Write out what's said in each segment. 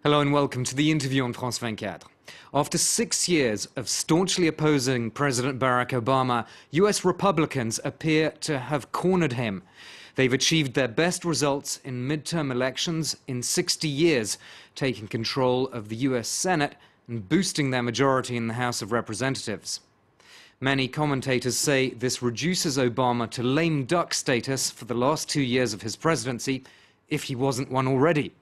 Hello and welcome to the interview on France 24. After 6 years of staunchly opposing President Barack Obama, US Republicans appear to have cornered him. They've achieved their best results in midterm elections in 60 years, taking control of the US Senate and boosting their majority in the House of Representatives. Many commentators say this reduces Obama to lame duck status for the last 2 years of his presidency, if he wasn't one already.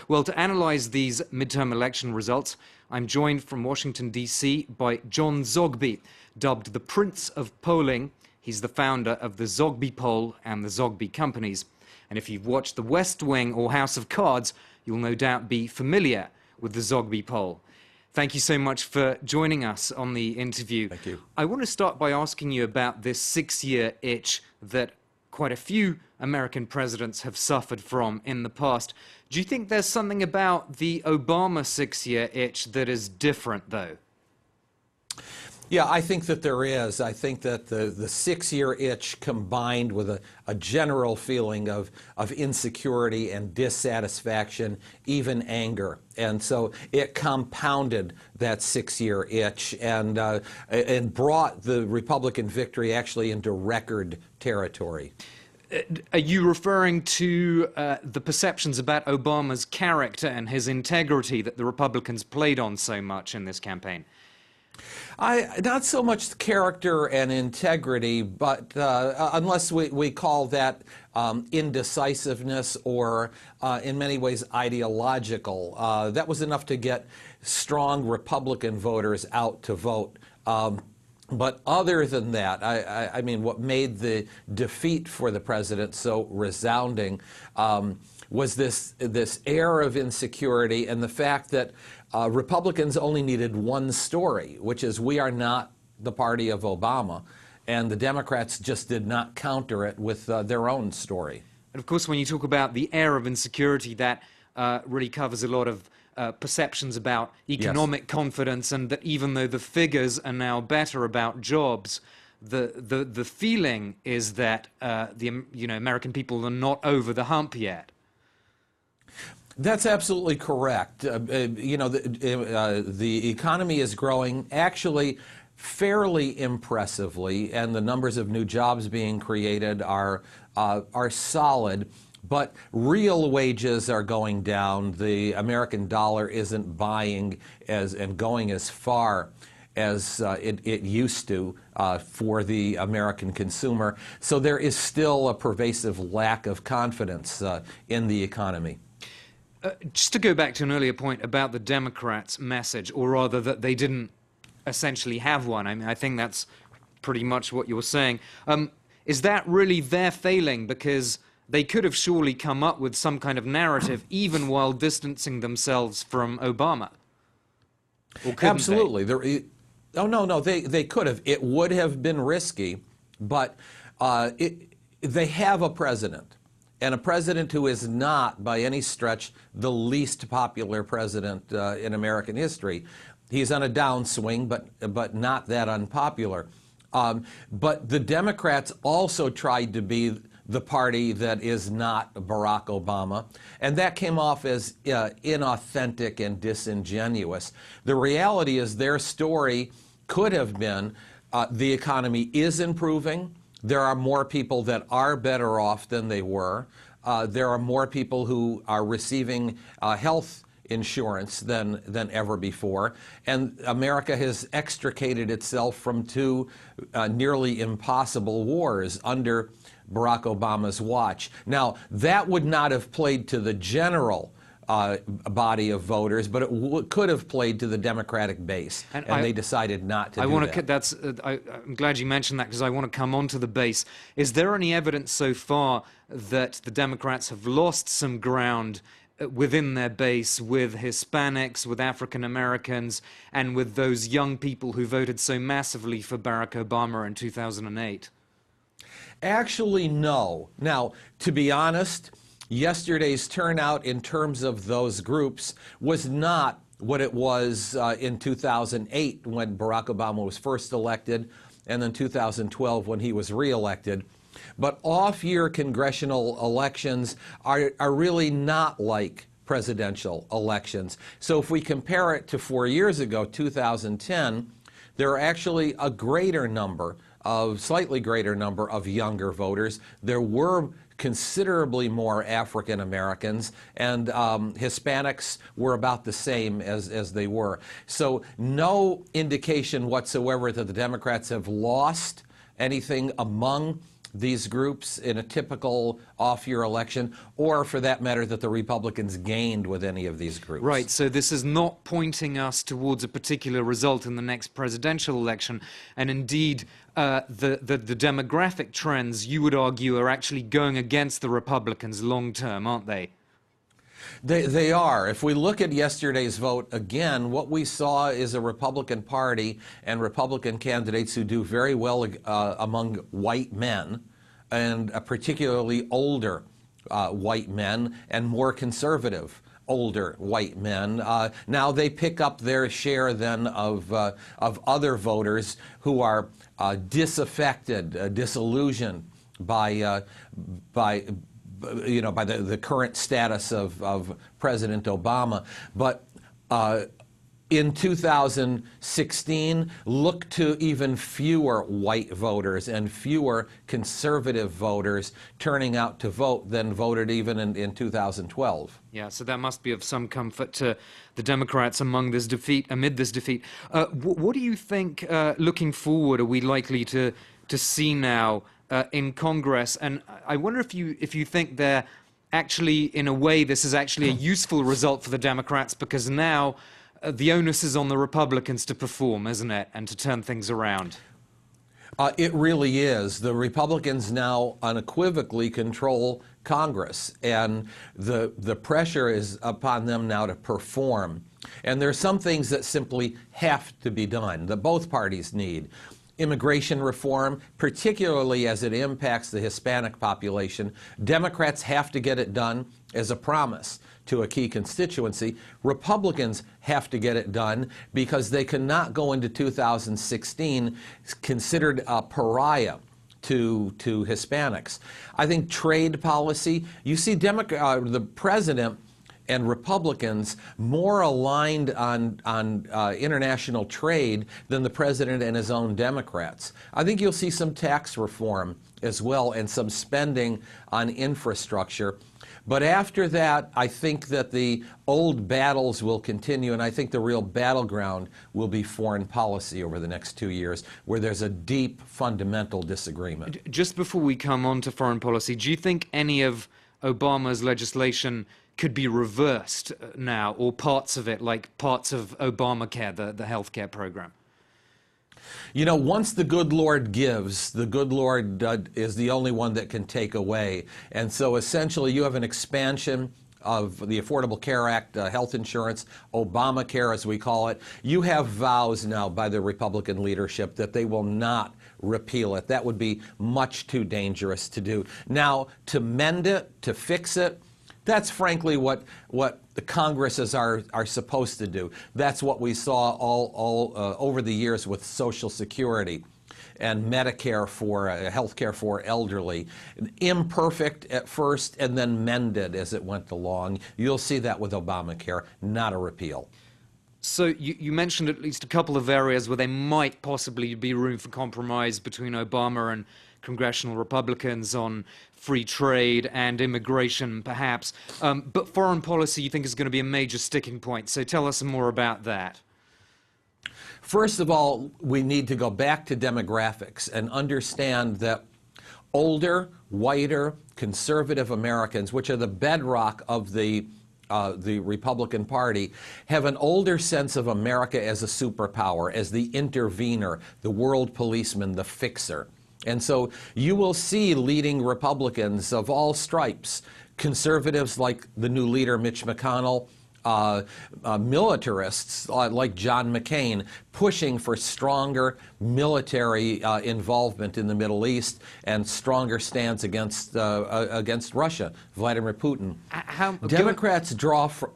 Well, to analyze these midterm election results, I'm joined from Washington, D.C. by John Zogby, dubbed the Prince of Polling. He's the founder of the Zogby Poll and the Zogby Companies. And if you've watched The West Wing or House of Cards, you'll no doubt be familiar with the Zogby Poll. Thank you so much for joining us on the interview. Thank you. I want to start by asking you about this 6-year itch that quite a few American presidents have suffered from in the past. Do you think there's something about the Obama 6-year itch that is different, though? Yeah, I think that there is. I think that the 6-year itch combined with a general feeling of insecurity and dissatisfaction, even anger. And so it compounded that 6-year itch and brought the Republican victory actually into record territory. Are you referring to the perceptions about Obama's character and his integrity that the Republicans played on so much in this campaign? Not so much character and integrity, but unless we call that indecisiveness or in many ways ideological, that was enough to get strong Republican voters out to vote. But other than that, I mean, what made the defeat for the president so resounding was this air of insecurity and the fact that Republicans only needed one story, which is we are not the party of Obama, and the Democrats just did not counter it with their own story. And of course, when you talk about the air of insecurity, that really covers a lot of perceptions about economic confidence, and that even though the figures are now better about jobs, the feeling is that American people are not over the hump yet. That's absolutely correct. The economy is growing actually fairly impressively, and the numbers of new jobs being created are solid. But real wages are going down. The American dollar isn't buying and going as far as it used to for the American consumer. So there is still a pervasive lack of confidence in the economy. Just to go back to an earlier point about the Democrats' message, or rather that they didn't essentially have one. I mean, I think that's pretty much what you're saying. Is that really their failing? Because they could have surely come up with some kind of narrative even while distancing themselves from Obama. Or Absolutely. They could have. It would have been risky, but they have a president, and a president who is not, by any stretch, the least popular president in American history. He's on a downswing, but not that unpopular. But the Democrats also tried to be the party that is not Barack Obama, and that came off as inauthentic and disingenuous. The reality is their story could have been the economy is improving, there are more people that are better off than they were, there are more people who are receiving health insurance than ever before, and America has extricated itself from two nearly impossible wars under Barack Obama's watch. Now, that would not have played to the general body of voters, but it could have played to the Democratic base, and they decided not to do that. I'm glad you mentioned that, because I want to come on to the base. Is there any evidence so far that the Democrats have lost some ground within their base with Hispanics, with African Americans, and with those young people who voted so massively for Barack Obama in 2008? Actually, no. Now, to be honest, yesterday's turnout in terms of those groups was not what it was in 2008 when Barack Obama was first elected, and then 2012 when he was reelected. But off-year congressional elections are really not like presidential elections. So if we compare it to 4 years ago, 2010, there are actually a slightly greater number of younger voters. There were considerably more African Americans, and Hispanics were about the same as they were. So no indication whatsoever that the Democrats have lost anything among these groups in a typical off-year election, or for that matter, that the Republicans gained with any of these groups. Right, so this is not pointing us towards a particular result in the next presidential election, and indeed the demographic trends, you would argue, are actually going against the Republicans long-term, aren't they? They are. If we look at yesterday's vote, again, what we saw is a Republican Party and Republican candidates who do very well among white men, and particularly older white men and more conservative older white men. Now they pick up their share then of other voters who are disaffected, disillusioned by the current status of President Obama. But in 2016, look to even fewer white voters and fewer conservative voters turning out to vote than voted even in 2012. Yeah, so that must be of some comfort to the Democrats amid this defeat. What do you think, looking forward, are we likely to see now in Congress? And I wonder if you think they're actually, in a way, this is actually a useful result for the Democrats, because now the onus is on the Republicans to perform, isn't it, and to turn things around. It really is. The Republicans now unequivocally control Congress, and the pressure is upon them now to perform. And there are some things that simply have to be done, that both parties need. Immigration reform, particularly as it impacts the Hispanic population. Democrats have to get it done as a promise to a key constituency. Republicans have to get it done because they cannot go into 2016 considered a pariah to Hispanics. I think trade policy, you see the president and Republicans more aligned on international trade than the president and his own Democrats. I think you'll see some tax reform as well and some spending on infrastructure. But after that, I think that the old battles will continue, and I think the real battleground will be foreign policy over the next 2 years, where there's a deep, fundamental disagreement. Just before we come on to foreign policy, do you think any of Obama's legislation could be reversed now, or parts of it, like parts of Obamacare, the health care program? You know, once the good Lord gives, the good Lord is the only one that can take away. And so essentially you have an expansion of the Affordable Care Act, health insurance, Obamacare as we call it. You have vows now by the Republican leadership that they will not repeal it. That would be much too dangerous to do. Now, to mend it, to fix it, that's frankly what the Congresses are supposed to do. That's what we saw all over the years with Social Security and Medicare for health care for elderly. Imperfect at first and then mended as it went along. You'll see that with Obamacare, not a repeal. So you mentioned at least a couple of areas where there might possibly be room for compromise between Obama and congressional Republicans on free trade and immigration, perhaps. But foreign policy, you think, is going to be a major sticking point. So tell us more about that. First of all, we need to go back to demographics and understand that older, whiter, conservative Americans, which are the bedrock of the Republican Party, have an older sense of America as a superpower, as the intervener, the world policeman, the fixer. And so you will see leading Republicans of all stripes, conservatives like the new leader Mitch McConnell, militarists like John McCain, pushing for stronger military involvement in the Middle East and stronger stance against Russia, Vladimir Putin. Democrats draw from...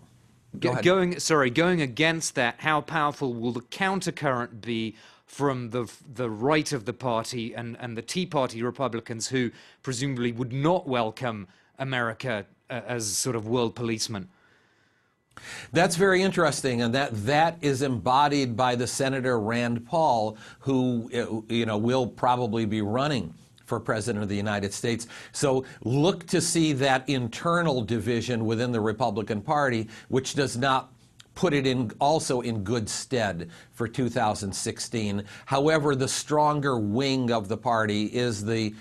Going against that, how powerful will the countercurrent be from the right of the party and the Tea Party Republicans, who presumably would not welcome America as sort of world policemen? That's very interesting, and that is embodied by the Senator Rand Paul, who will probably be running for President of the United States. So look to see that internal division within the Republican Party, which does not put it in also in good stead for 2016. However, the stronger wing of the party is the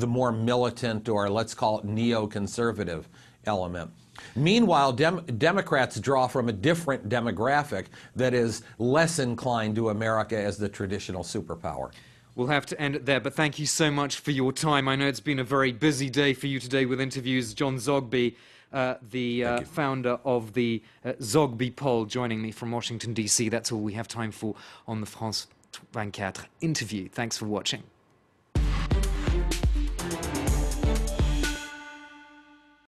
more militant, or let's call it neoconservative element. Meanwhile, Democrats draw from a different demographic that is less inclined to America as the traditional superpower. We'll have to end it there, but thank you so much for your time. I know it's been a very busy day for you today with interviews. John Zogby, the founder of the Zogby poll, joining me from Washington, D.C. That's all we have time for on the France 24 interview. Thanks for watching.